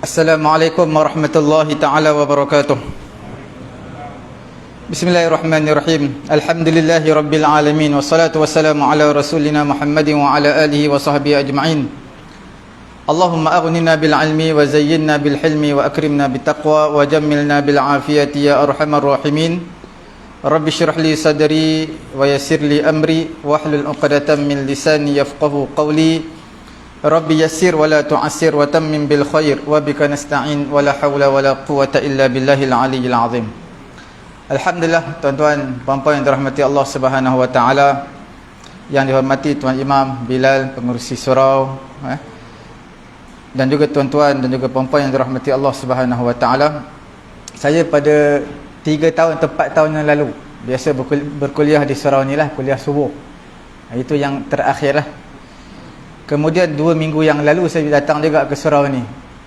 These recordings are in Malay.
Assalamualaikum warahmatullahi ta'ala wabarakatuh. Bismillahirrahmanirrahim. Alhamdulillahi rabbil alamin. Wassalatu wassalamu ala rasulina Muhammadin wa ala alihi wa sahbihi ajma'in. Allahumma aghnina bil ilmi wa zayyinna bil hilmi wa akrimna bit taqwa wa jammilna bil afiyati ya arhamar rahimin. Rabbi shrah li sadri wa yassir li amri wahlul 'uqdatam min lisani yafqahu qawli. Rabbi yassir wa la tu'assir wa tammim bil khair wa bika nasta'in wa la hawla wa la quwwata illa billahil aliyyil azim. Alhamdulillah, tuan-tuan, puan-puan yang dirahmati Allah Subhanahu wa taala, yang dihormati Tuan Imam Bilal pengerusi surau, dan juga tuan-tuan dan juga puan-puan yang dirahmati Allah Subhanahu wa taala. Saya pada 3 tahun atau 4 tahun yang lalu biasa berkuliah di surau ni lah, kuliah subuh. Itu yang terakhir lah. Kemudian 2 minggu yang lalu saya datang juga ke surau ni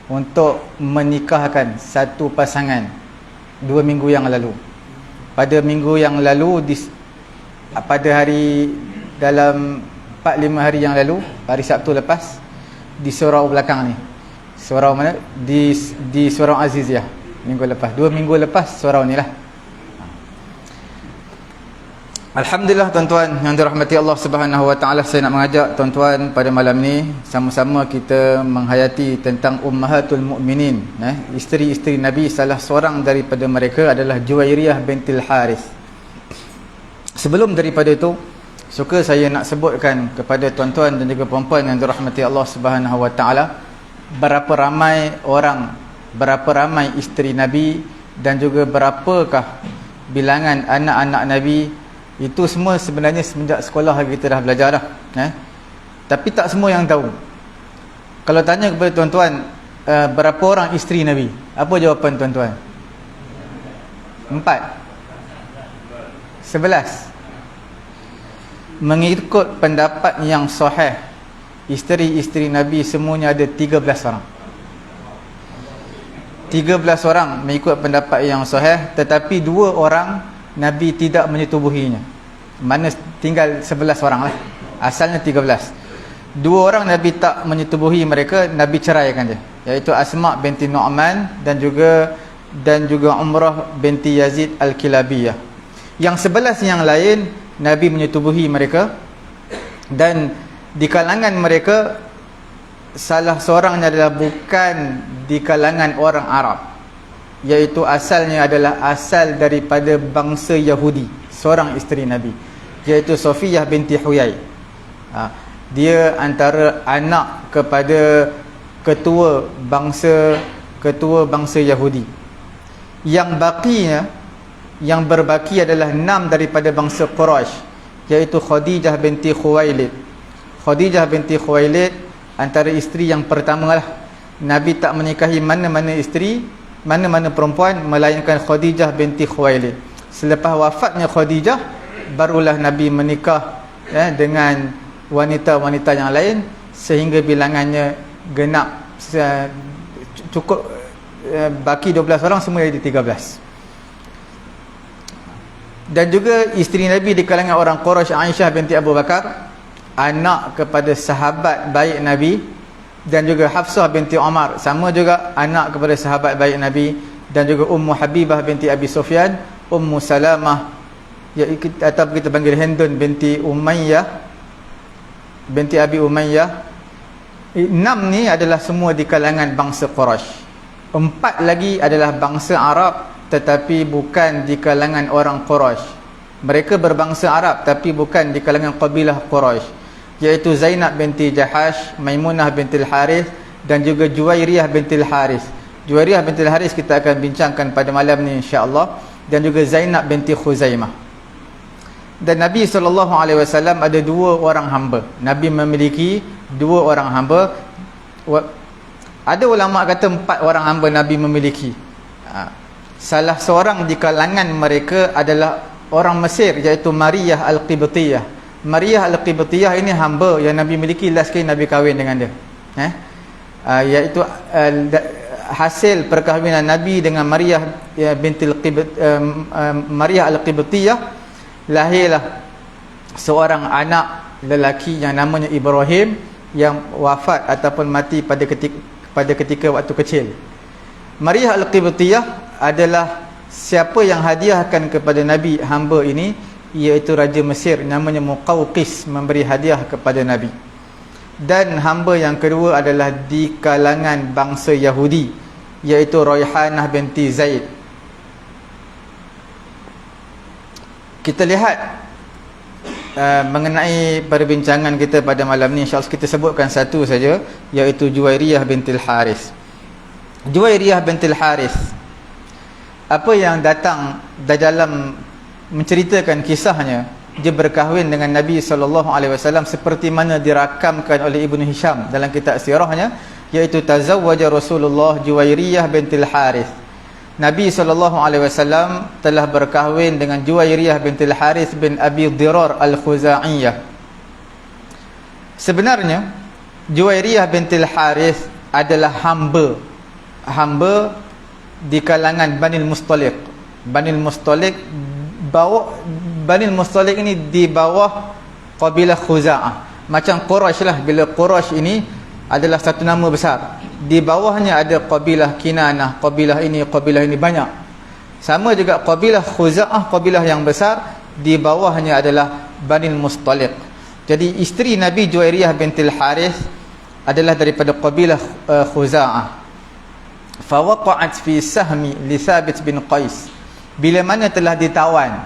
untuk menikahkan satu pasangan. 2 minggu yang lalu. Pada minggu yang lalu, pada hari dalam 4-5 hari yang lalu, hari Sabtu lepas, di surau belakang ni. Surau mana? Di surau Aziziyah. Minggu lepas. 2 minggu lepas surau ni lah. Alhamdulillah, tuan-tuan yang dirahmati Allah Subhanahu wa taala, saya nak mengajak tuan-tuan pada malam ni sama-sama kita menghayati tentang ummahatul mukminin, isteri-isteri Nabi. Salah seorang daripada mereka adalah Juwairiyah bintil Harith. Sebelum daripada itu, suka saya nak sebutkan kepada tuan-tuan dan juga puan-puan yang dirahmati Allah Subhanahu wa taala, berapa ramai orang, berapa ramai isteri Nabi, dan juga berapakah bilangan anak-anak Nabi. Itu semua sebenarnya semenjak sekolah kita dah belajar dah, tapi tak semua yang tahu. Kalau tanya kepada tuan-tuan, berapa orang isteri Nabi, apa jawapan tuan-tuan? 4, 11. Mengikut pendapat yang sahih, isteri-isteri Nabi semuanya ada 13 orang. 13 orang mengikut pendapat yang sahih, tetapi 2 orang Nabi tidak menyetubuhinya. Mana tinggal 11 orang lah. Asalnya 13. 2 orang Nabi tak menyetubuhi mereka, Nabi ceraikan dia, iaitu Asma binti Nu'man dan juga Umrah binti Yazid Al-Kilabiyah. Yang 11 yang lain Nabi menyetubuhi mereka, dan di kalangan mereka salah seorangnya adalah bukan di kalangan orang Arab, iaitu asalnya adalah asal daripada bangsa Yahudi, seorang isteri Nabi, iaitu Safiyah binti Huyai. Dia antara anak kepada ketua bangsa Yahudi. Yang baqinya, yang berbaki adalah 6 daripada bangsa Quraisy, iaitu Khadijah binti Khuwailid. Khadijah binti Khuwailid antara isteri yang pertama lah. Nabi tak menikahi mana-mana perempuan melainkan Khadijah binti Khuwailid. Selepas wafatnya Khadijah, barulah Nabi menikah dengan wanita-wanita yang lain, sehingga bilangannya genap, cukup baki 12 orang, semua jadi 13. Dan juga isteri Nabi di kalangan orang Quraisy, Aisyah binti Abu Bakar, anak kepada sahabat baik Nabi, dan juga Hafsah binti Umar, sama juga anak kepada sahabat baik Nabi, dan juga Ummu Habibah binti Abi Sufyan, Ummu Salamah, atau kita panggil Hindun binti Umayyah binti Abi Umayyah. 6 ni adalah semua di kalangan bangsa Quraisy. 4 lagi adalah bangsa Arab, tetapi bukan di kalangan orang Quraisy. Mereka berbangsa Arab tapi bukan di kalangan kabilah Quraisy, iaitu Zainab binti Jahash, Maimunah bintil Harith, dan juga Juwairiyah bintil Harith. Juwairiyah bintil Harith kita akan bincangkan pada malam ni insya-Allah, dan juga Zainab binti Khuzaimah. Dan Nabi SAW ada 2 orang hamba. Nabi memiliki 2 orang hamba. Ada ulama kata 4 orang hamba Nabi memiliki. Salah seorang di kalangan mereka adalah orang Mesir, iaitu Maryah Al-Qibtiyah. Maryah Al-Qibtiyah ini hamba yang Nabi miliki, last kali Nabi kahwin dengan dia, iaitu hasil perkahwinan Nabi dengan Maryah Maryah Al-Qibtiyah, lahirlah seorang anak lelaki yang namanya Ibrahim, yang wafat ataupun mati pada ketika waktu kecil. Mariah Al-Qibtiyah adalah siapa yang hadiahkan kepada Nabi hamba ini, iaitu Raja Mesir namanya Muqawqis memberi hadiah kepada Nabi. Dan hamba yang kedua adalah di kalangan bangsa Yahudi, iaitu Raihanah binti Zaid. Kita lihat mengenai perbincangan kita pada malam ni, insya-Allah kita sebutkan satu saja, iaitu Juwairiyah bintil Harith. Juwairiyah bintil Harith, apa yang datang dalam menceritakan kisahnya, dia berkahwin dengan Nabi SAW seperti mana dirakamkan oleh Ibnu Hisham dalam kitab sirahnya, iaitu tazawwaja Rasulullah Juwairiyah bintil Harith. Nabi SAW telah berkahwin dengan Juwairiyah bintil Harith bin Abi Dirar Al-Khuza'iyah. Sebenarnya Juwairiyah bintil Harith adalah hamba di kalangan Banil Mustaliq. Banil Mustaliq ini di bawah kabilah Khuza'ah. Macam Quraisy lah, bila Quraisy ini adalah satu nama besar, di bawahnya ada kabilah Kinanah, kabilah ini banyak. Sama juga kabilah Khuza'ah, kabilah yang besar, di bawahnya adalah Banil Mustaliq. Jadi isteri Nabi Juwairiyah bintil Harith adalah daripada kabilah Khuza'ah. Fawaqa'at fi sahmi li Thabit bin Qais. Bila mana telah ditawan,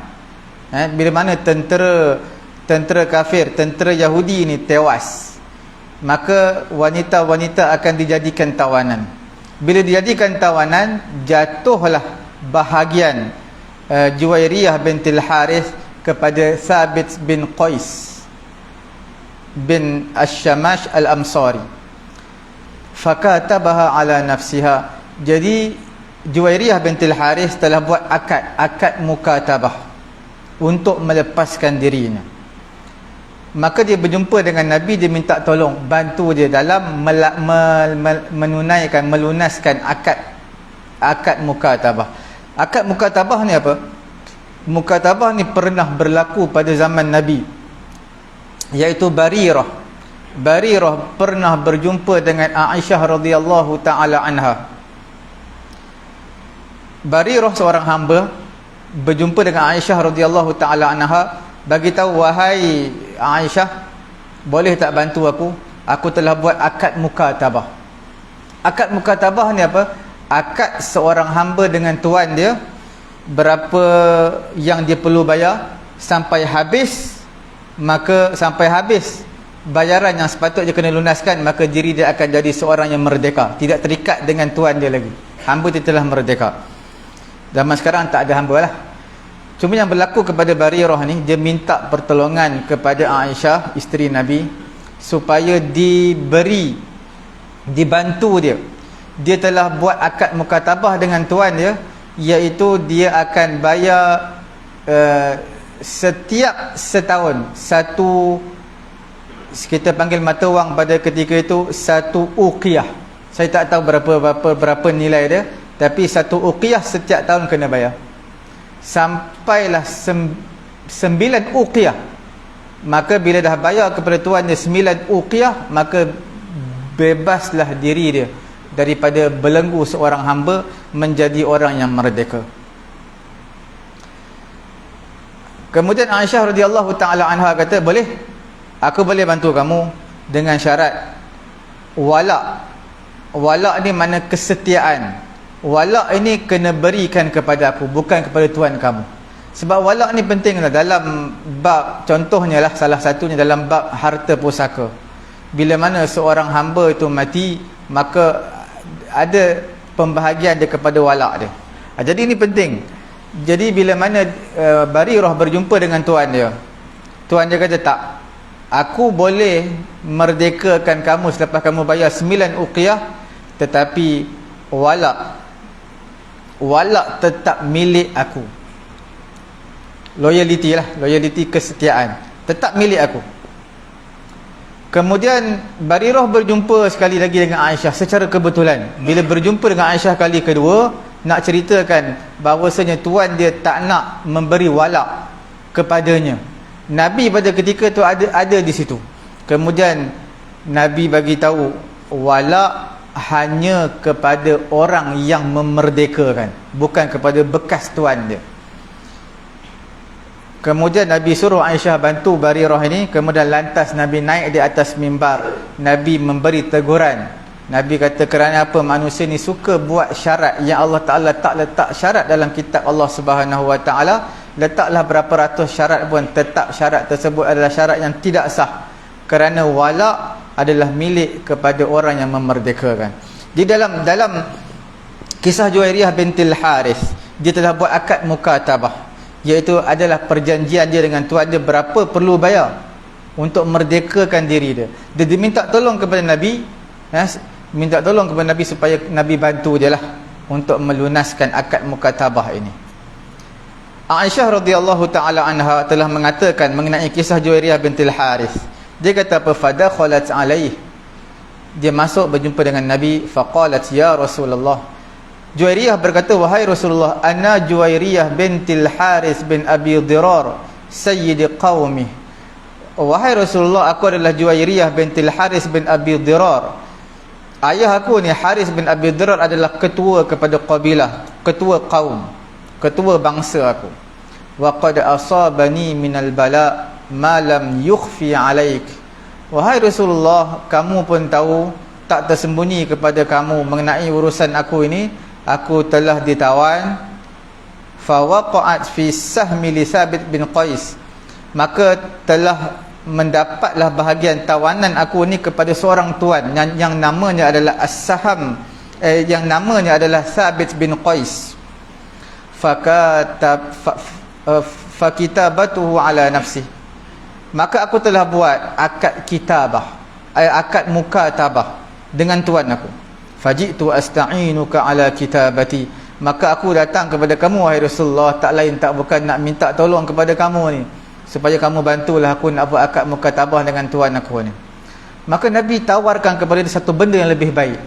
bila mana tentera kafir, tentera Yahudi ini tewas, maka wanita-wanita akan dijadikan tawanan. Bila dijadikan tawanan, jatuhlah bahagian Juwairiyah bintil Harith kepada Thabit bin Qais bin Ash-Shamash Al-Amsari. Fakatabaha ala nafsiha. Jadi Juwairiyah bintil Harith telah buat akad mukatabah untuk melepaskan dirinya. Maka dia berjumpa dengan Nabi, dia minta tolong bantu dia dalam melunaskan akad mukatabah. Akad mukatabah ni apa? Mukatabah ni pernah berlaku pada zaman Nabi, iaitu Barirah pernah berjumpa dengan Aisyah radhiyallahu taala anha. Barirah seorang hamba berjumpa dengan Aisyah radhiyallahu taala anha, bagi tahu, wahai Aisyah, boleh tak bantu aku telah buat akad mukatabah. Akad mukatabah ni apa? Akad seorang hamba dengan tuan dia, berapa yang dia perlu bayar sampai habis, maka sampai habis bayaran yang sepatutnya kena lunaskan, maka diri dia akan jadi seorang yang merdeka, tidak terikat dengan tuan dia lagi. Hamba dia telah merdeka. Zaman sekarang tak ada hamba lah. Cuma yang berlaku kepada Barirah ni, dia minta pertolongan kepada Aisyah, isteri Nabi, supaya dibantu dia. Dia telah buat akad mukatabah dengan tuan dia, iaitu dia akan bayar setiap setahun satu, kita panggil mata wang pada ketika itu, satu uqiyah. Saya tak tahu berapa nilai dia, tapi satu uqiyah setiap tahun kena bayar. Sampailah 9 uqiyah. Maka bila dah bayar kepada tuan dia 9 uqiyah, maka bebaslah diri dia daripada belenggu seorang hamba, menjadi orang yang merdeka. Kemudian Aisyah radhiyallahu taala anha kata, boleh, aku boleh bantu kamu dengan syarat wala'. Wala' ni mana kesetiaan. Wala' ini kena berikan kepada aku, bukan kepada tuan kamu. Sebab wala' ni penting lah dalam bab, contohnya lah, salah satunya dalam bab harta pusaka. Bila mana seorang hamba itu mati, maka ada pembahagian dia kepada wala' dia. Jadi ini penting. Jadi bila mana Barirah berjumpa dengan tuan dia kata, tak, aku boleh merdekakan kamu selepas kamu bayar 9 uqiyah, tetapi wala' tetap milik aku. Loyalty lah, loyalty, kesetiaan tetap milik aku. Kemudian Barirah berjumpa sekali lagi dengan Aisyah secara kebetulan. Bila berjumpa dengan Aisyah kali kedua, nak ceritakan bahawasanya tuan dia tak nak memberi wala' kepadanya. Nabi pada ketika tu ada di situ. Kemudian Nabi bagi tahu, wala' hanya kepada orang yang memerdekakan, bukan kepada bekas tuan dia. Kemudian Nabi suruh Aisyah bantu Barirah ini. Kemudian lantas Nabi naik di atas mimbar. Nabi memberi teguran. Nabi kata, kerana apa manusia ni suka buat syarat yang Allah Ta'ala tak letak syarat dalam kitab Allah Subhanahu Wa Ta'ala. Letaklah berapa ratus syarat pun, tetap syarat tersebut adalah syarat yang tidak sah. Kerana wala' adalah milik kepada orang yang memerdekakan. Di dalam kisah Juwairiyah bintil Harith, dia telah buat akad mukatabah, iaitu adalah perjanjian dia dengan tuan dia berapa perlu bayar untuk merdekakan diri dia. Dia diminta tolong kepada Nabi, minta tolong kepada Nabi supaya Nabi bantu dia lah untuk melunaskan akad mukatabah ini. Aisyah radhiyallahu taala anha telah mengatakan mengenai kisah Juwairiyah bintil Harith. Dia kata apa? Fadakhalat alaih, dia masuk berjumpa dengan Nabi. Faqalat ya Rasulullah, Juwairiyah berkata, wahai Rasulullah, ana Juwairiyah bintil Harith bin Abi Dirar sayyidi qaumi. Wahai Rasulullah, aku adalah Juwairiyah bintil Harith bin Abi Dirar. Ayah aku ni Harith bin Abi Dirar adalah ketua kepada qabilah, ketua kaum, ketua bangsa aku. Wa qad asabani minal bala ma lam yukhfi alaik. Wahai Rasulullah, kamu pun tahu, tak tersembunyi kepada kamu mengenai urusan aku ini. Aku telah ditawan. Fa waqa'at fi sahmi li Thabit bin Qais, maka telah mendapatlah bahagian tawanan aku ni kepada seorang tuan yang namanya adalah As-Saham, yang namanya adalah Thabit bin Qais. Fakitabatuhu ala nafsi, maka aku telah buat akad kitabah, akad mukatabah dengan tuan aku. Faji'tu asta'inuka ala kitabati, maka aku datang kepada kamu wahai Rasulullah, tak lain tak bukan nak minta tolong kepada kamu ni, supaya kamu bantulah aku nak buat akad mukatabah dengan tuan aku ni. Maka Nabi tawarkan kepada dia satu benda yang lebih baik.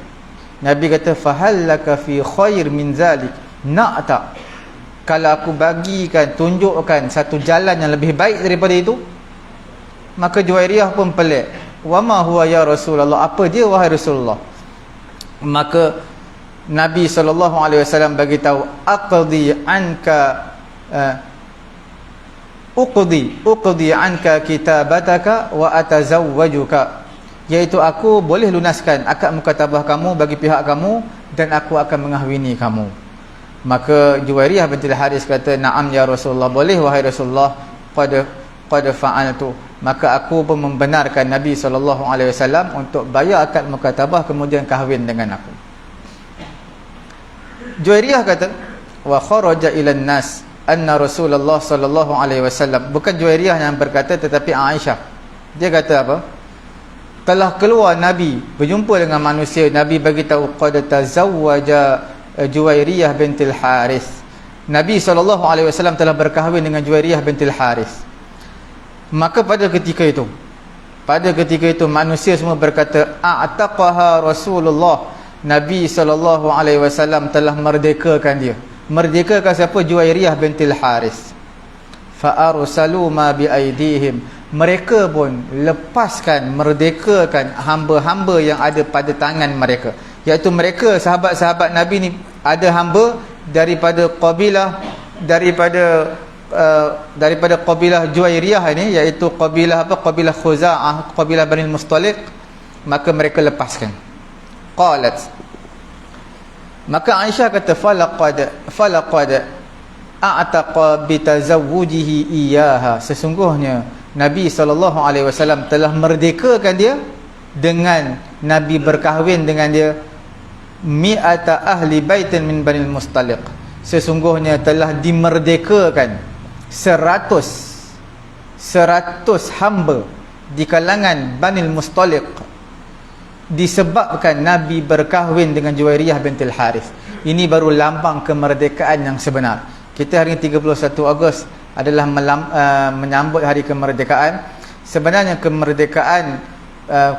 Nabi kata, fahallaka fi khair min zalik, nak tak kalau aku bagikan, tunjukkan satu jalan yang lebih baik daripada itu? Maka Juwairiyah pun pelik. Wa ma huwa ya Rasulullah, apa dia wahai Rasulullah? Maka Nabi SAW bagi tahu, aqdi anka uqdi anka kitabataka wa atazawwajuka, iaitu aku boleh lunaskan akad mukatabah kamu bagi pihak kamu dan aku akan mengahwini kamu. Maka Juwairiyah bintil Harith kata, na'am ya Rasulullah, boleh wahai Rasulullah, qad fa'altu. Maka aku pun membenarkan Nabi SAW untuk bayar akad mukatabah kemudian kahwin dengan aku. Juwairiyah kata, wa kharaja ilan nas anna Rasulullah SAW, bukan Juwairiyah yang berkata tetapi Aisyah. Dia kata apa? Telah keluar Nabi berjumpa dengan manusia, Nabi bagi tahu qad tazawwaja Juwairiyah bintil Harith. Nabi SAW telah berkahwin dengan Juwairiyah bintil Harith. Maka pada ketika itu manusia semua berkata, a'taqaha Rasulullah, Nabi SAW telah merdekakan dia. Merdekakan siapa? Juwairiyah bintil Harith. Fa arsalu ma bi aidihim, mereka pun lepaskan, merdekakan hamba-hamba yang ada pada tangan mereka. Iaitu mereka sahabat-sahabat Nabi ni ada hamba daripada qabilah, daripada qabilah Juwairiyah ini, iaitu qabilah apa? Qabilah Khuza'ah, qabilah Bani Mustaliq. Maka mereka lepaskan. Qalat, maka Aisyah kata, falaqad a'taqa bitazawwujihi iyyaha, sesungguhnya Nabi SAW telah merdekakan dia dengan Nabi berkahwin dengan dia mi'ata ahli baitin min Bani Mustaliq, sesungguhnya telah dimerdekakan 100 hamba di kalangan Bani Mustaliq disebabkan Nabi berkahwin dengan Juwairiyah bintil Harith. Ini baru lambang kemerdekaan yang sebenar. Kita hari 31 Ogos adalah menyambut hari kemerdekaan. Sebenarnya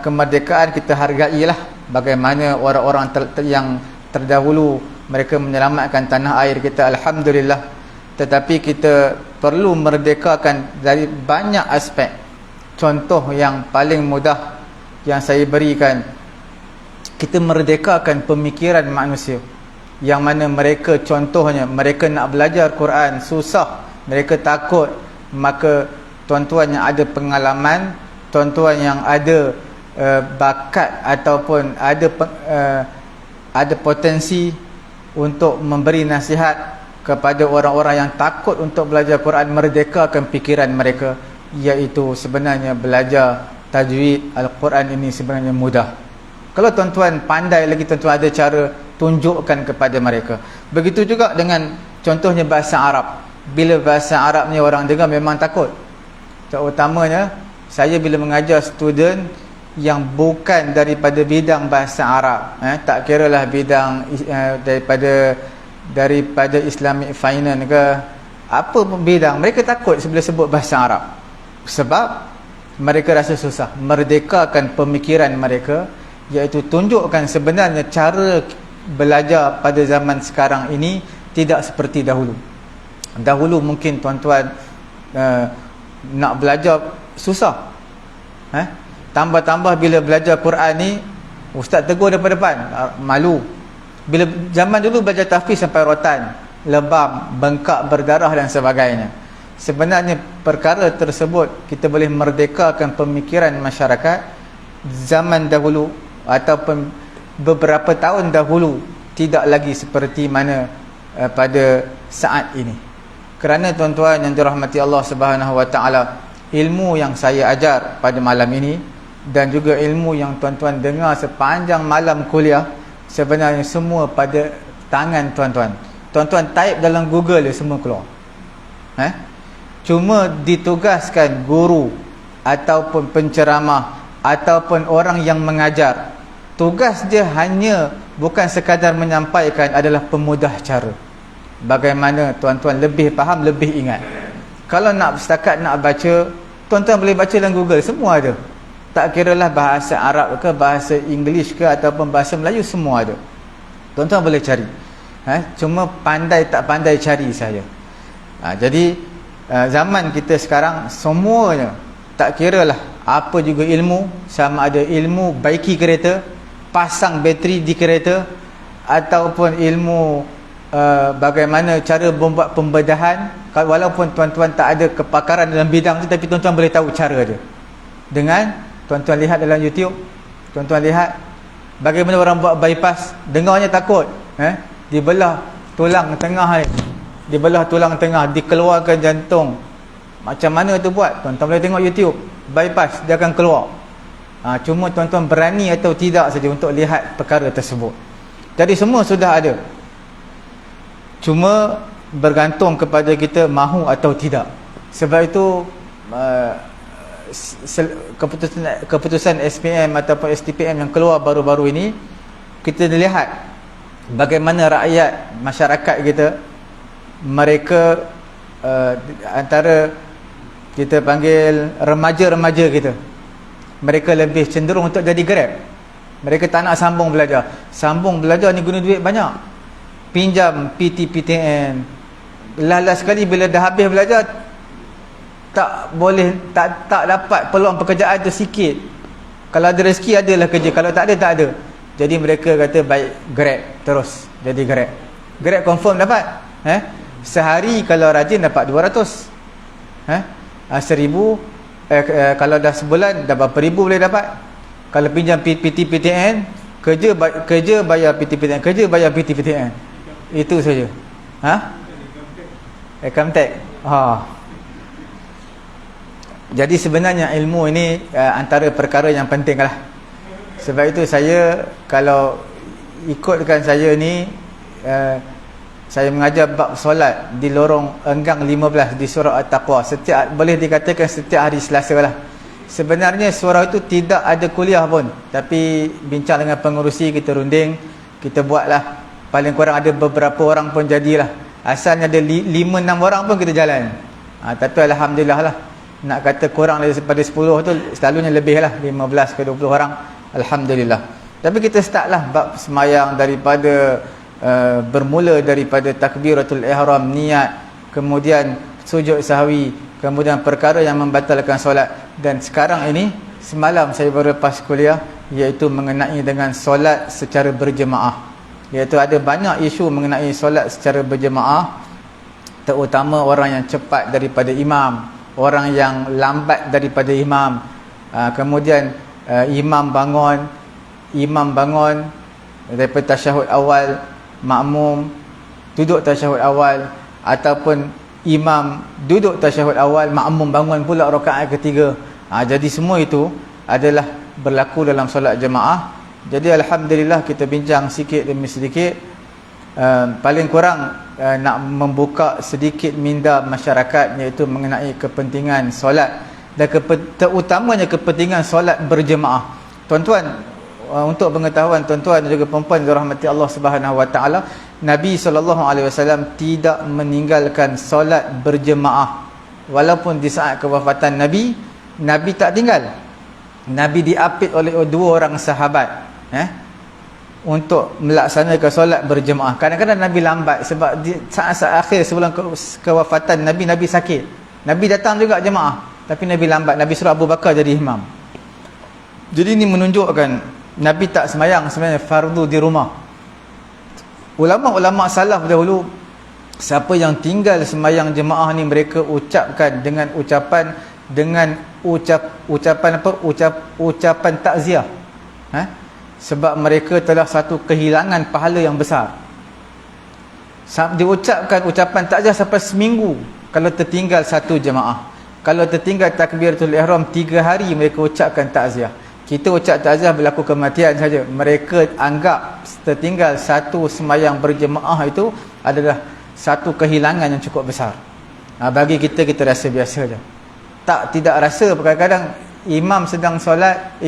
kemerdekaan kita hargailah bagaimana orang-orang yang terdahulu mereka menyelamatkan tanah air kita, alhamdulillah. Tetapi kita perlu merdekakan dari banyak aspek. Contoh yang paling mudah yang saya berikan, kita merdekakan pemikiran manusia, yang mana mereka, contohnya mereka nak belajar Quran susah, mereka takut, maka tuan-tuan yang ada pengalaman, tuan-tuan yang ada bakat ataupun ada potensi untuk memberi nasihat kepada orang-orang yang takut untuk belajar Quran, merdekakan fikiran mereka, iaitu sebenarnya belajar tajwid Al-Quran ini sebenarnya mudah. Kalau tuan-tuan pandai lagi, tuan-tuan ada cara, tunjukkan kepada mereka. Begitu juga dengan contohnya bahasa Arab. Bila bahasa Arab ni orang dengar memang takut. Terutamanya saya bila mengajar student yang bukan daripada bidang bahasa Arab, tak kiralah bidang daripada Islamic Finance ke apa pun bidang, mereka takut bila sebut bahasa Arab, sebab mereka rasa susah. Merdekakan pemikiran mereka, iaitu tunjukkan sebenarnya cara belajar pada zaman sekarang ini tidak seperti dahulu. Dahulu mungkin tuan-tuan nak belajar susah, tambah-tambah bila belajar Quran ni ustaz tegur depan-depan, malu. Bila zaman dulu belajar tahfiz sampai rotan, lebam, bengkak, berdarah dan sebagainya. Sebenarnya perkara tersebut kita boleh merdekakan pemikiran masyarakat zaman dahulu ataupun beberapa tahun dahulu, tidak lagi seperti mana pada saat ini. Kerana tuan-tuan yang dirahmati Allah Subhanahu wa taala, ilmu yang saya ajar pada malam ini dan juga ilmu yang tuan-tuan dengar sepanjang malam kuliah, sebenarnya semua pada tangan tuan-tuan. Tuan-tuan type dalam Google dia semua keluar. Cuma ditugaskan guru ataupun penceramah ataupun orang yang mengajar, tugas dia hanya bukan sekadar menyampaikan, adalah pemudah cara. Bagaimana tuan-tuan lebih faham, lebih ingat. Kalau nak setakat nak baca, tuan-tuan boleh baca dalam Google, semua ada. Tak kiralah bahasa Arab ke, bahasa English ke ataupun bahasa Melayu, semua ada. Tuan-tuan boleh cari. Cuma pandai tak pandai cari saja. Jadi zaman kita sekarang semuanya, tak kiralah apa juga ilmu, sama ada ilmu baiki kereta, pasang bateri di kereta, ataupun ilmu bagaimana cara membuat pembedahan. Walaupun tuan-tuan tak ada kepakaran dalam bidang tu, tapi tuan-tuan boleh tahu cara dia. Dengan tuan-tuan lihat dalam YouTube, tuan-tuan lihat bagaimana orang buat bypass, dengarnya takut, dibelah tulang tengah ni, dibelah tulang tengah, dikeluarkan jantung. Macam mana tu buat? Tuan-tuan boleh tengok YouTube, bypass dia akan keluar. Cuma tuan-tuan berani atau tidak saja untuk lihat perkara tersebut. Jadi semua sudah ada, cuma bergantung kepada kita mahu atau tidak. Sebab itu keputusan SPM ataupun STPM yang keluar baru-baru ini, kita lihat bagaimana rakyat, masyarakat kita, mereka antara kita panggil remaja-remaja kita, mereka lebih cenderung untuk jadi Grab. Mereka tak nak sambung belajar. Sambung belajar ni guna duit banyak, pinjam PT-PTN. Last sekali bila dah habis belajar, tak boleh, tak dapat peluang pekerjaan tu sikit. Kalau ada rezeki adalah kerja, kalau tak ada, tak ada. Jadi mereka kata baik Grab terus, jadi Grab. Grab confirm dapat. Sehari kalau rajin dapat 200. 1000, kalau dah sebulan dah berapa ribu boleh dapat. Kalau pinjam PT-PTN, kerja bayar PT-PTN, kerja bayar PT-PTN. Itu saja. Income tax. Jadi sebenarnya ilmu ini antara perkara yang penting lah. Sebab itu saya, kalau ikutkan saya ni, saya mengajar bab solat di lorong Enggang 15 di Surau At-Taqwa. Boleh dikatakan setiap hari Selasa lah. Sebenarnya surau itu tidak ada kuliah pun, tapi bincang dengan pengurusi, kita runding, kita buatlah. Paling kurang ada beberapa orang pun jadilah. Asalnya ada 5-6 orang pun kita jalan. Tapi alhamdulillah lah, nak kata kurang daripada 10 tu, selalunya lebih lah, 15 ke 20 orang, alhamdulillah. Tapi kita start lah bab semayang daripada bermula daripada takbiratul ihram, niat, kemudian sujud sahwi, kemudian perkara yang membatalkan solat. Dan sekarang ini semalam saya baru lepas kuliah, iaitu mengenai dengan solat secara berjemaah. Iaitu ada banyak isu mengenai solat secara berjemaah, terutama orang yang cepat daripada imam, orang yang lambat daripada imam. Kemudian imam bangun daripada tasyahud awal, makmum duduk tasyahud awal, ataupun imam duduk tasyahud awal, makmum bangun pula rakaat ketiga. Jadi semua itu adalah berlaku dalam solat jemaah. Jadi alhamdulillah kita bincang sikit demi sedikit, paling kurang nak membuka sedikit minda masyarakat, iaitu mengenai kepentingan solat dan terutamanya kepentingan solat berjemaah. Tuan-tuan, untuk pengetahuan tuan-tuan dan juga puan-puan dirahmati Allah Subhanahu Wa Taala, Nabi SAW tidak meninggalkan solat berjemaah. Walaupun di saat kewafatan Nabi tak tinggal. Nabi diapit oleh dua orang sahabat untuk melaksanakan solat berjemaah. Kadang-kadang Nabi lambat sebab di saat-saat akhir sebelum kewafatan Nabi sakit. Nabi datang juga jemaah, tapi Nabi lambat. Nabi suruh Abu Bakar jadi imam. Jadi ini menunjukkan Nabi tak semayang sebenarnya fardu di rumah. Ulama-ulama salaf dahulu, siapa yang tinggal semayang jemaah ni, mereka ucapkan dengan ucapan takziah. Sebab mereka telah satu kehilangan pahala yang besar. Diucapkan ucapan takziah sampai seminggu kalau tertinggal satu jemaah. Kalau tertinggal takbiratul ihram 3 hari, mereka ucapkan takziah. Kita ucap takziah berlaku kematian saja. Mereka anggap tertinggal satu semayang berjemaah itu adalah satu kehilangan yang cukup besar. Bagi kita rasa biasa saja. Tidak rasa. Kadang-kadang imam sedang solat,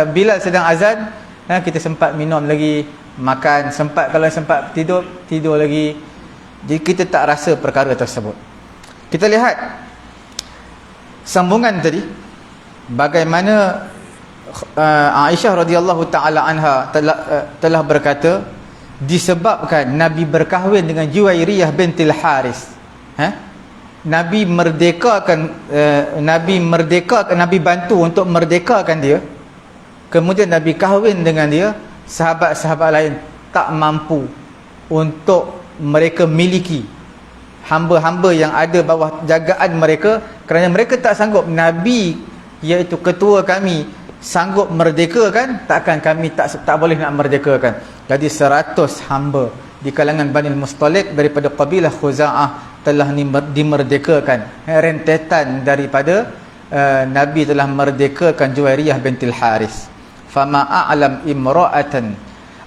Bilal sedang azan, kita sempat minum lagi, makan, kalau sempat tidur lagi. Jadi kita tak rasa perkara tersebut. Kita lihat sambungan tadi, bagaimana Aisyah radhiyallahu taala anha telah berkata, disebabkan Nabi berkahwin dengan Juwairiyah bintil Haris, Nabi bantu untuk merdekakan dia. Kemudian Nabi kahwin dengan dia. Sahabat-sahabat lain tak mampu untuk mereka miliki hamba-hamba yang ada bawah jagaan mereka, kerana mereka tak sanggup. Nabi, iaitu ketua kami, sanggup merdekakan, takkan kami tak boleh nak merdekakan. Jadi 100 hamba di kalangan Bani Mustalik daripada kabilah Khuza'ah telah dimerdekakan. Rentetan daripada Nabi telah merdekakan Juwairiyah bintil Haris. Fama a'lam imra'atan,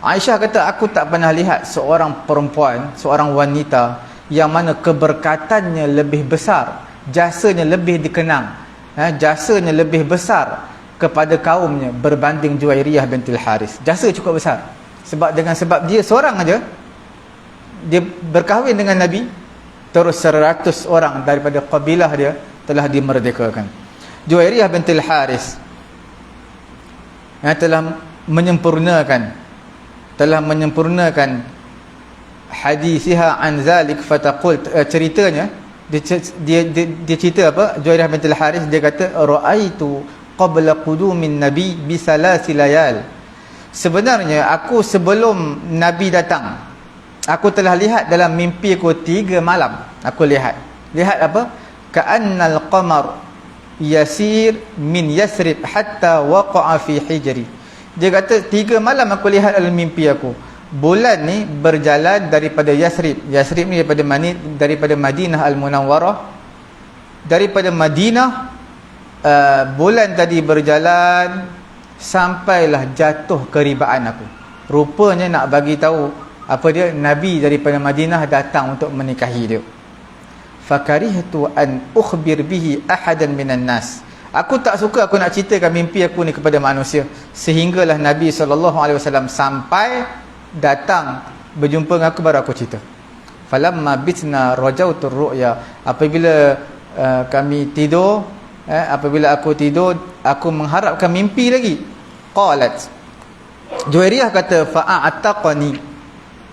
Aisyah kata, aku tak pernah lihat seorang perempuan, seorang wanita yang mana keberkatannya lebih besar, jasanya lebih dikenang, jasanya lebih besar kepada kaumnya berbanding Juwairiyah bintil Haris. Jasa cukup besar. Sebab dia seorang aja, dia berkahwin dengan Nabi, terus 100 orang daripada kabilah dia telah dimerdekakan. Juwairiyah bintil Haris yang telah menyempurnakan hadisiha an zalik fataqul, ceritanya dia cerita apa, Juwairiyah bintil Haris, dia kata, ra'aitu qabla qudumin nabi bi salasi layal, sebenarnya aku sebelum Nabi datang, aku telah lihat dalam mimpi aku 3 malam. Aku lihat apa, ka'annal qamar yasir min Yasrib hatta waqa'a fi hijri. Dia kata 3 malam aku lihat dalam mimpi aku, bulan ni berjalan daripada Yasrib ni daripada Madinah Al-Munawwarah, daripada Madinah, bulan tadi berjalan sampailah jatuh ke ribaan aku. Rupanya nak bagi tahu apa dia, Nabi daripada Madinah datang untuk menikahi dia. Fakarihtu an ukhbir bihi ahadan minan nas, aku tak suka aku nak ceritakan mimpi aku ni kepada manusia, sehinggalah Nabi SAW sampai datang berjumpa dengan aku, baru aku cerita. Falamma bitna rajautur ru'ya, apabila kami tidur, apabila aku tidur, aku mengharapkan mimpi lagi. Qalat, Juwairiyah kata, fa'ataqani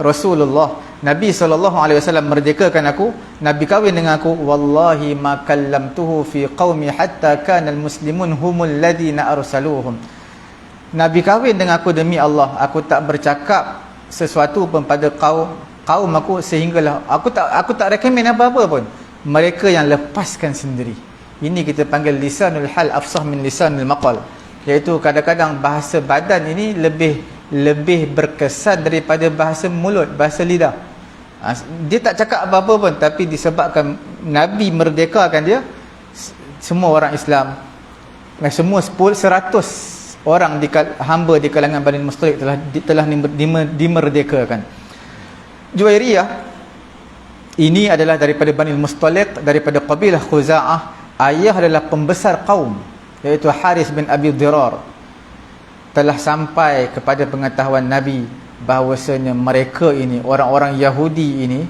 Rasulullah, Nabi SAW merdekakan aku, Nabi kahwin dengan aku, wallahi ma kallamtuhu fi qaumi hatta kana almuslimun humul ladina arsaluhum. Nabi kahwin dengan aku demi Allah, aku tak bercakap sesuatu pun pada kaum aku sehinggalah aku tak recommend apa-apa pun, mereka yang lepaskan sendiri. Ini kita panggil lisanul hal afsah min lisanul maqal, iaitu kadang-kadang bahasa badan ini lebih berkesan daripada bahasa mulut, bahasa lidah. Dia tak cakap apa-apa pun, tapi disebabkan Nabi merdekakan dia, semua orang Islam, semua 100 orang hamba di kalangan Bani Mustalik telah dimerdekakan. Juwairiyah ini adalah daripada Bani Mustalik, daripada kabilah Khuza'ah. Ayah adalah pembesar kaum, iaitu Haris bin Abi Dirar. Telah sampai kepada pengetahuan Nabi bahawasanya mereka ini, orang-orang Yahudi ini,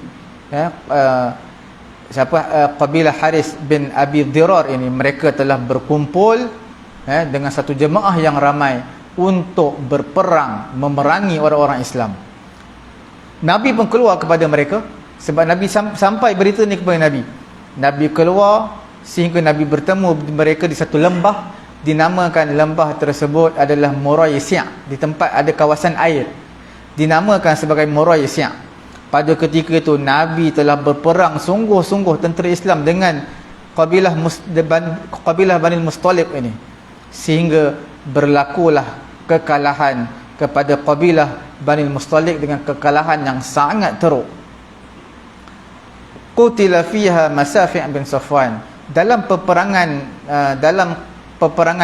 kabilah Haris bin Abi Dirar ini, mereka telah berkumpul dengan satu jemaah yang ramai untuk berperang memerangi orang-orang Islam. Nabi pun keluar kepada mereka, sebab Nabi sampai berita ni kepada Nabi. Nabi keluar sehingga Nabi bertemu mereka di satu lembah, dinamakan lembah tersebut adalah Muraisi'. Di tempat ada kawasan air, dinamakan sebagai Muraisi'. Pada ketika itu Nabi telah berperang sungguh-sungguh tentera Islam dengan kabilah Bani Mustalik ini, sehingga berlakulah kekalahan kepada kabilah Bani Mustalik dengan kekalahan yang sangat teruk. Qutila fiha Masafi' bin Safwan. Dalam peperangan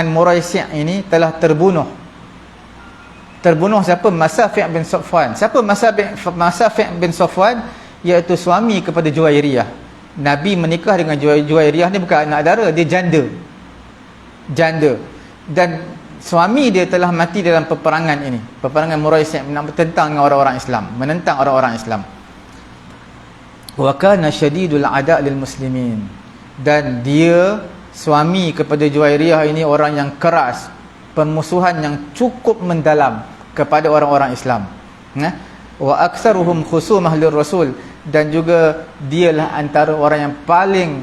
Muraisi' ini telah terbunuh siapa? Masafi' bin Safwan. Siapa Masafi' bin Safwan? Iaitu suami kepada Juwairiyah. Nabi menikah dengan Juwairiyah ni bukan anak dara, dia janda, dan suami dia telah mati dalam peperangan ini, peperangan Muraisi', menentang orang-orang Islam. Wa kana syadidul ada' lil muslimin. Dan dia, suami kepada Juwairiyah ini, orang yang keras, permusuhan yang cukup mendalam kepada orang-orang Islam. Wa aktsaruhum khusumah lirrasul. Dan juga dialah antara orang yang paling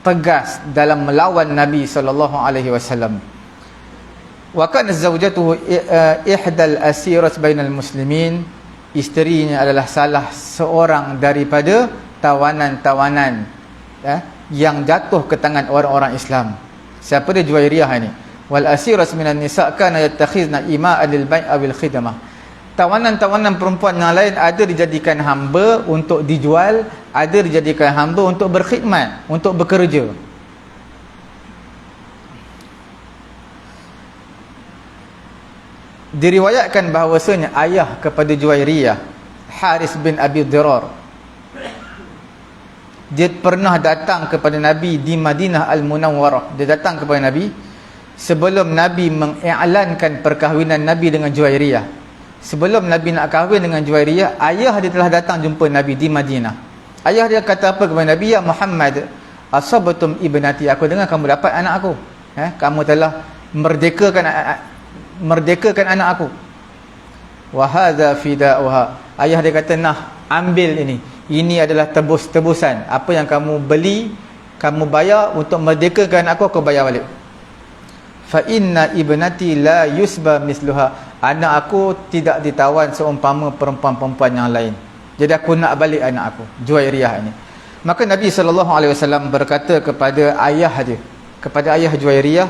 tegas dalam melawan Nabi SAW. Wa kanat zawjatuhu ihdal asirat bainal muslimin. Isterinya adalah salah seorang daripada tawanan-tawanan yang jatuh ke tangan orang-orang Islam. Siapa dia? Juwairiyah ini. Wal asiras minan nisa' kana yattakhizna ima'an lil bai' awil khidmah. Tawanan-tawanan perempuan yang lain ada dijadikan hamba untuk dijual, ada dijadikan hamba untuk berkhidmat, untuk bekerja. Diriwayatkan bahawasanya ayah kepada Juwairiyah, Haris bin Abi Dirar, dia pernah datang kepada Nabi di Madinah Al-Munawwarah. Dia datang kepada Nabi sebelum Nabi mengiklankan perkahwinan Nabi dengan Juwairiyah. Sebelum Nabi nak kahwin dengan Juwairiyah, ayah dia telah datang jumpa Nabi di Madinah. Ayah dia kata apa kepada Nabi? Ya Muhammad, asabatum ibnati, aku dengar kamu dapat anak aku. Kamu telah merdekakan anak aku. Wa hadza fida'uha. Ayah dia kata, nah, ambil ini. Ini adalah tebusan. Apa yang kamu beli, kamu bayar untuk merdekakan aku bayar balik. Fa inna ibnati la yusba misluha. Anak aku tidak ditawan seumpama perempuan-perempuan yang lain. Jadi aku nak balik anak aku, Juwairiyah ini. Maka Nabi SAW berkata kepada ayah dia, kepada ayah Juwairiyah,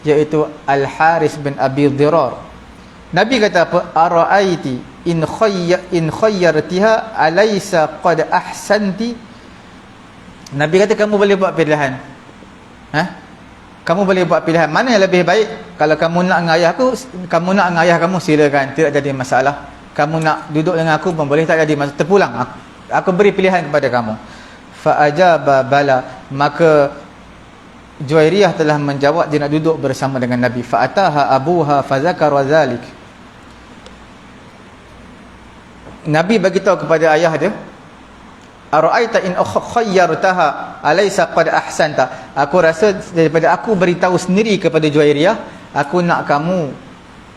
iaitu Al-Haris bin Abi Dirar. Nabi kata apa? Ara'aiti in khayyartiha alaysa qad ahsanti. Nabi kata kamu boleh buat pilihan. Kamu boleh buat pilihan. Mana yang lebih baik? Kalau kamu nak dengan ayah aku, kamu nak dengan ayah kamu, silakan, tidak jadi masalah. Kamu nak duduk dengan aku pun boleh, tak jadi masalah. Terpulang. Aku beri pilihan kepada kamu. Fa ajaba bala. Maka Juwairiyah telah menjawab dia nak duduk bersama dengan Nabi. Fa ataha abuha fa zakara zalik. Nabi bagi tahu kepada ayah dia, ara'aita in khayyartaha alaysa qad ahsanta. Aku rasa daripada aku beritahu sendiri kepada Juwairiyah, aku nak kamu,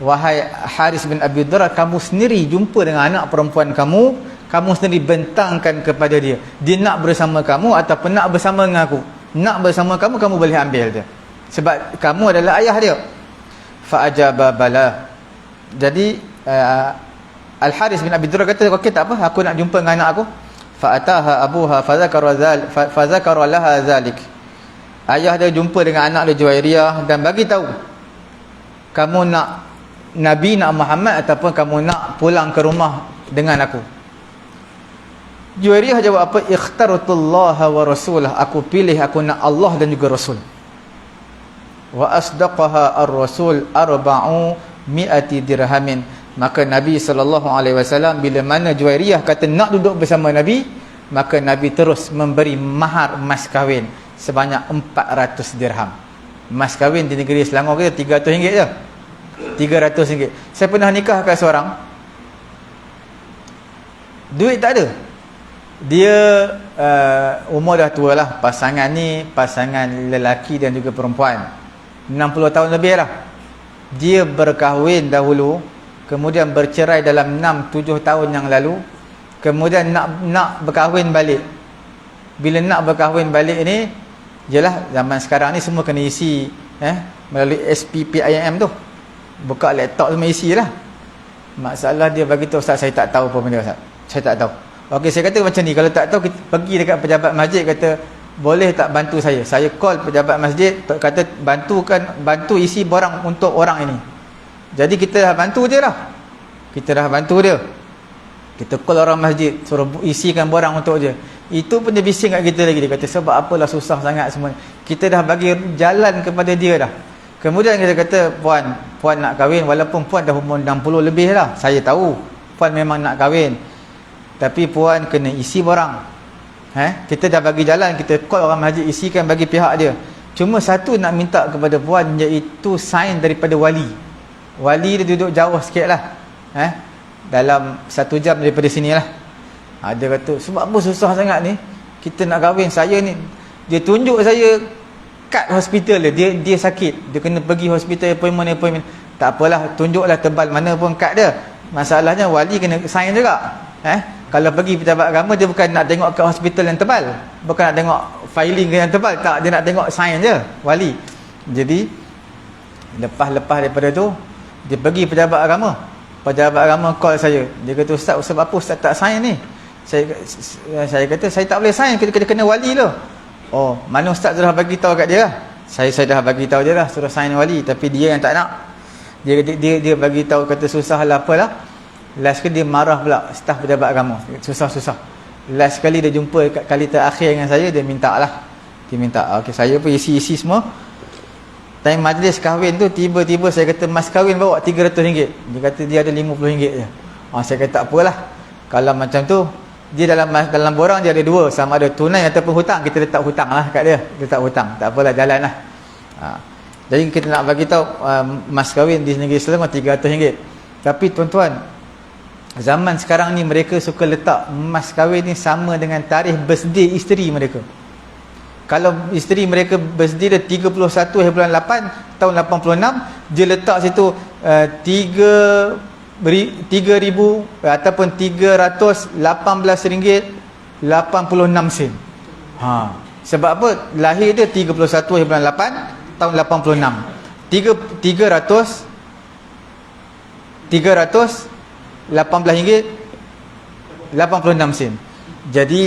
wahai Haris bin Abi Dirar, kamu sendiri jumpa dengan anak perempuan kamu, kamu sendiri bentangkan kepada dia, dia nak bersama kamu ataupun nak bersama dengan aku. Nak bersama kamu, kamu boleh ambil dia, sebab kamu adalah ayah dia. Fa ajaba bala. Jadi Al-Haris bin Abi Durrah kata, okey, tak apa, aku nak jumpa dengan anak aku. Fa ataha abuha fa zakara laha zalik. Ayah dia jumpa dengan anak dia Juwairiyah dan bagi tahu, kamu nak Nabi, nak Muhammad, ataupun kamu nak pulang ke rumah dengan aku. Juwairiyah jawab apa? Ikhtartullaha wa rasulah. Aku pilih, aku nak Allah dan juga Rasul. Wa asdaqaha ar-rasul 400 dirhamin. Maka Nabi SAW, bila mana Juwairiyah kata nak duduk bersama Nabi, maka Nabi terus memberi mahar mas kahwin sebanyak 400 dirham. Mas kahwin di negeri Selangor kita RM300 je. RM300. Saya pernah nikahkan seorang, duit tak ada. Dia umur dah tua lah. Pasangan ni pasangan lelaki dan juga perempuan, 60 tahun lebih lah. Dia berkahwin dahulu, kemudian bercerai dalam 6-7 tahun yang lalu, kemudian nak berkahwin balik. Bila nak berkahwin balik ni, jelah zaman sekarang ni semua kena isi melalui SPPIM tu. Buka laptop semua isi lah. Masalah dia bagi tahu, Ustaz, saya tak tahu apa benda, Ustaz, saya tak tahu. Okey, saya kata macam ni, kalau tak tahu, kita pergi dekat pejabat masjid, kata boleh tak bantu saya. Saya call pejabat masjid, kata bantu isi borang untuk orang ini. Jadi kita dah bantu je lah. Kita dah bantu dia. Kita call orang masjid, suruh isikan borang untuk dia. Itu pun dia bising kat kita lagi. Dia kata sebab apalah susah sangat semua. Kita dah bagi jalan kepada dia dah. Kemudian kita kata, puan nak kahwin, walaupun puan dah umur 60 lebih lah. Saya tahu puan memang nak kahwin, tapi puan kena isi borang. Kita dah bagi jalan, kita call orang masjid, isikan bagi pihak dia. Cuma satu nak minta kepada puan, iaitu sign daripada wali. Wali dia duduk jauh sikit lah, dalam 1 jam daripada sini lah. Dia kata sebab apa susah sangat ni, kita nak kahwin, saya ni, dia tunjuk saya kad hospital dia sakit, dia kena pergi hospital appointment. Tak apalah, tunjuklah tebal mana pun kad dia. Masalahnya wali kena sign juga. Kalau pergi pejabat agama, dia bukan nak tengok kad hospital yang tebal, bukan nak tengok filing yang tebal, tak, dia nak tengok sign je, wali. Jadi lepas daripada tu, dia pergi pejabat agama. Pejabat agama call saya, dia kata, Ustaz, sebab apa Ustaz tak sign ni? Saya kata saya tak boleh sign, kena wali tu. Oh, mana Ustaz dah bagi tahu kat dia lah. Saya dah bagi tahu dia lah, suruh sign wali, tapi dia yang tak nak. Dia bagi tahu, kata susah lah, apalah. Last kali dia marah pula staf pejabat agama, susah. Last kali dia jumpa kali terakhir dengan saya, dia minta lah. Dia minta, okey, saya pun isi semua. Time majlis kahwin tu, tiba-tiba saya kata, mas kahwin bawa RM300. Dia kata dia ada RM50 je. Saya kata tak apalah, kalau macam tu, dia dalam borang dia ada 2, sama ada tunai ataupun hutang, kita letak hutang lah kat dia. Letak hutang, tak apalah, jalan lah. Jadi kita nak bagi tahu, mas kahwin di negeri Selangor RM300. Tapi tuan-tuan, zaman sekarang ni mereka suka letak mas kahwin ni sama dengan tarikh birthday isteri mereka. Kalau isteri mereka birthday dia 31/8 tahun 86, dia letak situ 3,000 ataupun RM318.86. Sebab apa? Lahir dia 31/8 tahun 86. 318.86. Jadi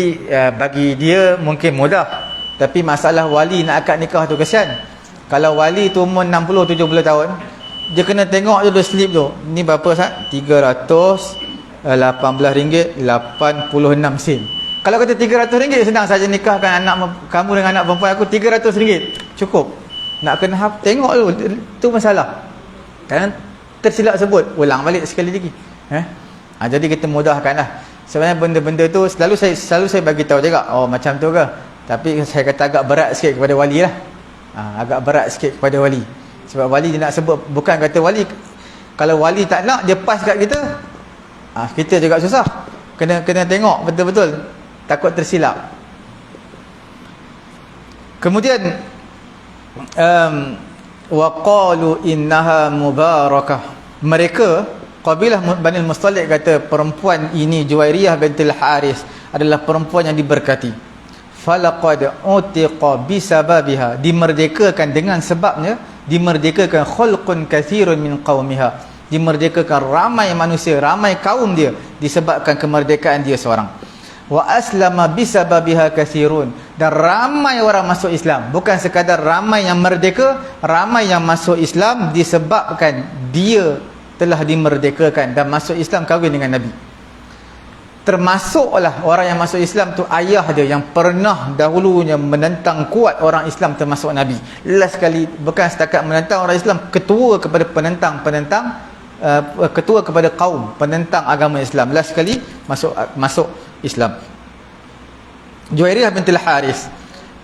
bagi dia mungkin mudah, tapi masalah wali nak akad nikah tu kesian. Kalau wali tu umur 60-70 tahun, dia kena tengok je slip tu, ni berapa Sat? RM318.86. Kalau kata RM300, senang saja nikahkan anak kamu dengan anak perempuan aku, RM300 cukup. Nak kena tengok dulu, tu masalah. Kan tersilap sebut, ulang balik sekali lagi. Jadi kita mudahkanlah. Sebenarnya benda-benda tu selalu saya bagi tahu juga, oh macam tu ke. Tapi saya kata agak berat sikit kepada wali lah. Agak berat sikit kepada wali. Sebab wali dia nak sebut, bukan kata wali, kalau wali tak nak, dia pas kat kita, kita juga susah. Kena tengok betul-betul, takut tersilap. Kemudian wa qalu innaha mubarakah. Mereka Qabilah Bani Mustalik kata perempuan ini Juwairiyah bintul Haris adalah perempuan yang diberkati. Falaqad utiqa bisababiha, dimerdekakan dengan sebabnya, dimerdekakan khulqun katsirun min qaumiha, dimerdekakan ramai manusia, ramai kaum dia disebabkan kemerdekaan dia seorang. Wa aslama bisababiha katsirun, dan ramai orang masuk Islam, bukan sekadar ramai yang merdeka, ramai yang masuk Islam disebabkan dia telah dimerdekakan dan masuk Islam, kahwin dengan Nabi. Termasuklah orang yang masuk Islam tu ayah dia yang pernah dahulunya menentang kuat orang Islam termasuk Nabi. Last sekali, bukan setakat menentang orang Islam, ketua kepada ketua kepada kaum penentang agama Islam. Last sekali masuk Islam. Juwairiyah bintul Haris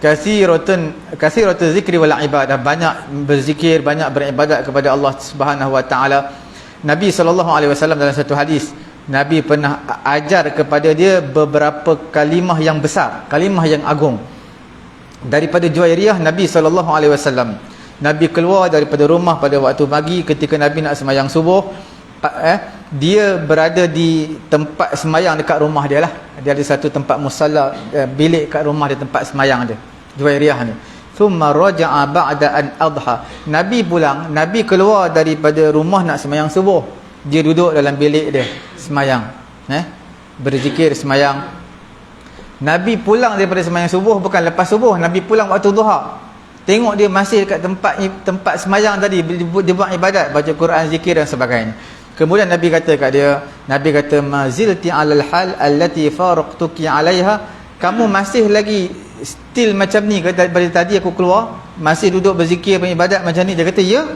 kathiratu zikri wal ibadah, banyak berzikir, banyak beribadat kepada Allah Subhanahu wa taala. Nabi SAW dalam satu hadis, Nabi pernah ajar kepada dia beberapa kalimah yang besar, kalimah yang agung. Daripada Juwairiyah, Nabi SAW, Nabi keluar daripada rumah pada waktu pagi ketika Nabi nak sembahyang subuh. Dia berada di tempat sembahyang dekat rumah dia lah. Dia ada satu tempat musalla, bilik kat rumah dia, tempat sembahyang dia, Juwairiyah ni. Thumma raja'a ba'da an adha, Nabi pulang, Nabi keluar daripada rumah nak sembahyang subuh, dia duduk dalam bilik dia sembahyang, berzikir sembahyang. Nabi pulang daripada sembahyang subuh, bukan lepas subuh, Nabi pulang waktu duha. Tengok dia masih dekat tempat sembahyang tadi, dia buat ibadat, baca Quran, zikir dan sebagainya. Kemudian Nabi kata kat dia, Nabi kata mazilti alal hal allati faraqtuki alaiha, kamu masih lagi still macam ni daripada tadi aku keluar, masih duduk berzikir, beribadat macam ni? Dia kata ya.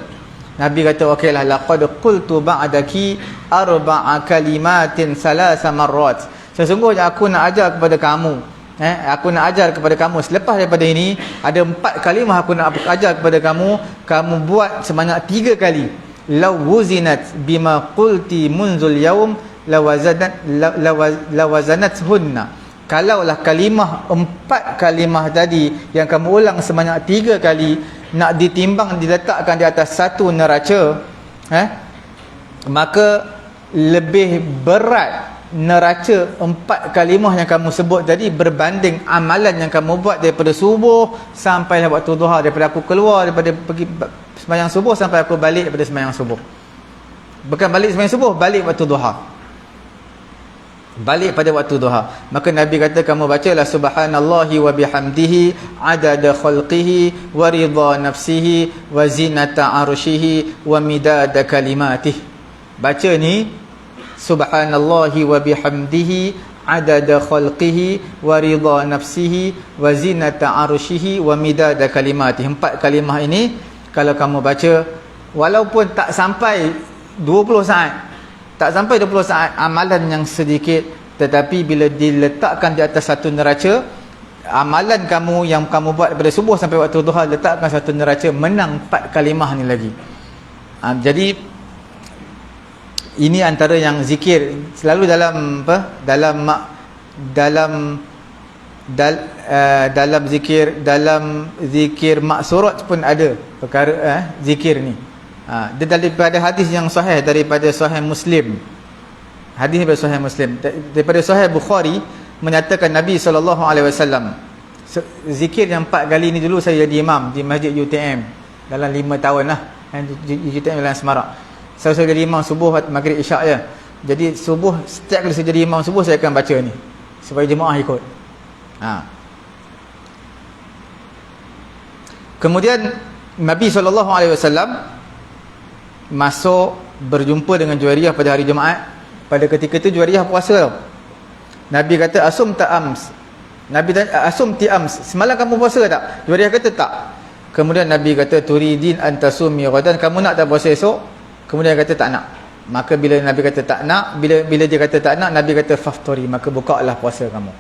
Nabi kata okeylah, laqad qultu ba'daki arba'a kalimatin salasa marrat, sesungguhnya aku nak ajar kepada kamu, aku nak ajar kepada kamu selepas daripada ini ada 4 kalimah aku nak ajar kepada kamu, kamu buat sebanyak 3 kali. Law wuzinat bima qulti munzul yaum lawazanat hunna, kalaulah kalimah 4 kalimah tadi yang kamu ulang sebanyak 3 kali nak ditimbang, diletakkan di atas satu neraca, maka lebih berat neraca 4 kalimah yang kamu sebut tadi berbanding amalan yang kamu buat daripada subuh sampai waktu duha, daripada aku keluar daripada pergi sembahyang subuh sampai aku balik daripada sembahyang subuh. Bukan balik sembahyang subuh, balik waktu duha, balik pada waktu duha. Maka Nabi kata kamu bacalah subhanallahi wa bihamdihi adada khalqihi wa ridha nafsihi wa zinata arshihi wa midada kalimatih. Baca ni subhanallahi wa bihamdihi adada khalqihi wa ridha nafsihi wa zinata arshihi wa midada kalimatih. 4 kalimah ini kalau kamu baca, walaupun tak sampai 20 saat, tak sampai 20 saat, amalan yang sedikit, tetapi bila diletakkan di atas satu neraca, amalan kamu yang kamu buat daripada subuh sampai waktu duha, letakkan satu neraca, menang 4 kalimah ni lagi. Jadi ini antara yang zikir selalu dalam dalam zikir maksurat pun ada perkara zikir ni. Dia daripada hadis yang sahih, daripada sahih Muslim, hadis daripada sahih Muslim, daripada sahih Bukhari, menyatakan Nabi SAW, zikir yang 4 kali ni, dulu saya jadi imam di masjid UTM dalam 5 tahun lah, UTM dalam Semarak. Saya jadi imam subuh, maghrib, isyak je. Jadi subuh, setiap kali saya jadi imam subuh, saya akan baca ni supaya jemaah ikut. Kemudian Nabi SAW masuk berjumpa dengan Juwairiyah pada hari Jumaat. Pada ketika itu Juwairiyah puasa. Nabi kata asum ta'ams, Nabi tanya asum ti'ams, semalam kamu puasa tak? Juwairiyah kata tak. Kemudian Nabi kata turidin antasumi ghadan, kamu nak tak puasa esok? Kemudian dia kata tak nak. Maka bila Nabi kata tak nak, bila dia kata tak nak, Nabi kata fafturi, maka bukalah puasa kamu.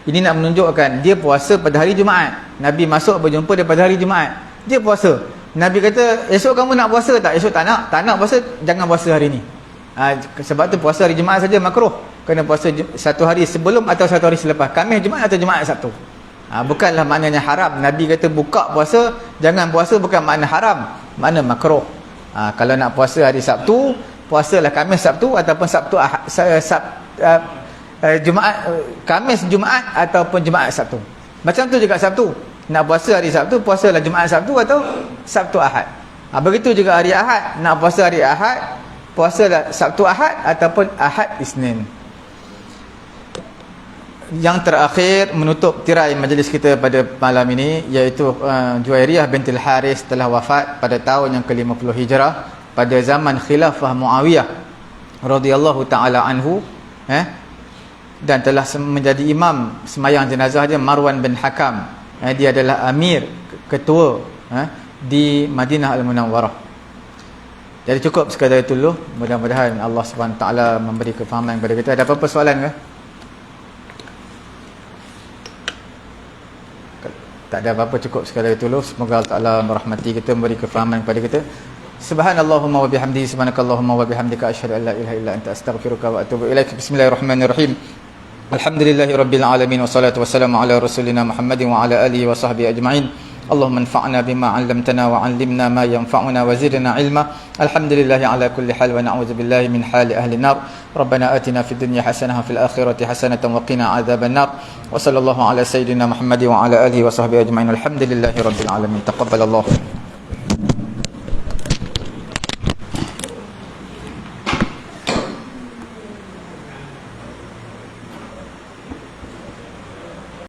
Ini nak menunjukkan dia puasa pada hari Jumaat. Nabi masuk berjumpa dia pada hari Jumaat, dia puasa. Nabi kata esok kamu nak puasa tak? Esok tak nak. Tak nak puasa, jangan puasa hari ni. Sebab tu puasa hari Jumaat saja makruh. Kena puasa satu hari sebelum atau satu hari selepas, Khamis Jumaat atau Jumaat Sabtu. Bukanlah maknanya haram. Nabi kata buka puasa, jangan puasa, bukan makna haram, makna makruh. Kalau nak puasa hari Sabtu, puasalah Khamis Sabtu ataupun Sabtu Ahad, Jumaat, Khamis Jumaat ataupun Jumaat Sabtu. Macam tu juga Sabtu, nak puasa hari Sabtu, puasalah Jumaat Sabtu atau Sabtu Ahad. Begitu juga hari Ahad, nak puasa hari Ahad, puasalah Sabtu Ahad ataupun Ahad Isnin. Yang terakhir menutup tirai majlis kita pada malam ini, iaitu Juwairiyah bintil Haris telah wafat pada tahun yang ke-50 Hijrah pada zaman khilafah Muawiyah radhiyallahu taala anhu, dan telah menjadi imam semayang jenazah dia Marwan bin Hakam. Dia adalah amir, ketua di Madinah Al-Munawwarah. Jadi cukup sekadar itu dulu. Mudah-mudahan Allah Subhanahu Wa Taala memberi kefahaman kepada kita. Ada apa-apa soalan ke? Tak ada apa-apa, cukup sekadar itu dulu. Semoga Allah Taala merahmati kita, memberi kefahaman kepada kita. Subhanallahumma wa bihamdihi, subhanakallahumma wa bihamdika, asyhadu an la ilaha illa anta, astaghfiruka wa atubu ilaik. Bismillahirrahmanirrahim. Alhamdulillahirabbil alamin, wassalatu wassalamu ala rasulina Muhammadin wa ala alihi wa sahbihi ajma'in. Allahumma anfa'na bima 'allamtana wa 'allimna ma yanfa'una wa zidna 'ilma. Alhamdulillahi ala kulli hal wa na'udzu billahi min hali ahli an-nar. Rabbana atina fid dunya hasanah wa fil akhirati hasanatan wa qina 'adzaban nar. Wa sallallahu ala sayidina Muhammadin wa ala alihi wa sahbihi ajma'in. Alhamdulillahirabbil alamin. Taqabbalallahu